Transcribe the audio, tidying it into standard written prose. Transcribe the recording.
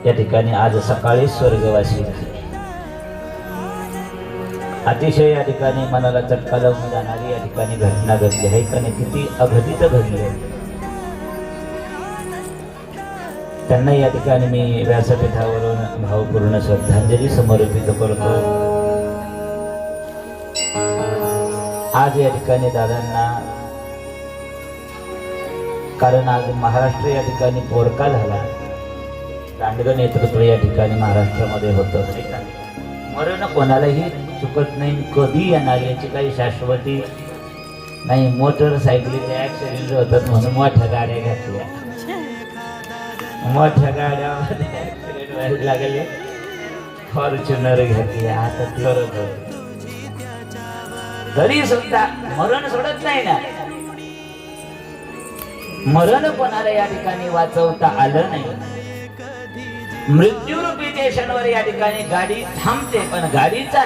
या ठिकाणी आज सकाळी स्वर्गवासी झाले। अतिशय या ठिकाणी मनाला चटका लावून जाणारी या ठिकाणी घटना घडली आहे आणि किती अघटित घडली आहे। त्यांना या ठिकाणी मी व्यासपीठावरून भावपूर्ण श्रद्धांजली समर्पित करतो। आज या ठिकाणी दादांना, कारण आज महाराष्ट्र या ठिकाणी पोरका झाला, दांडग नेतृत्व या ठिकाणी महाराष्ट्रामध्ये होतं। मरण कोणालाही चुकत नाही, कधी येणार याची काही शाश्वती नाही। मोटरसायकलीचे ऍक्सिडेंट होतात म्हणून मोठ्या गाड्या घातल्या, मोठ्या गाड्यामध्ये ऍक्सिडेंट व्हायला लागले, फॉर्च्युनर घेतली। आता तरी सुद्धा मरण सोडत नाही ना, मरण कोणाला या ठिकाणी वाचवता आलं नाही। मृत्यूरूपी स्टेशनवर या ठिकाणी गाडी थांबते, पण गाडीचा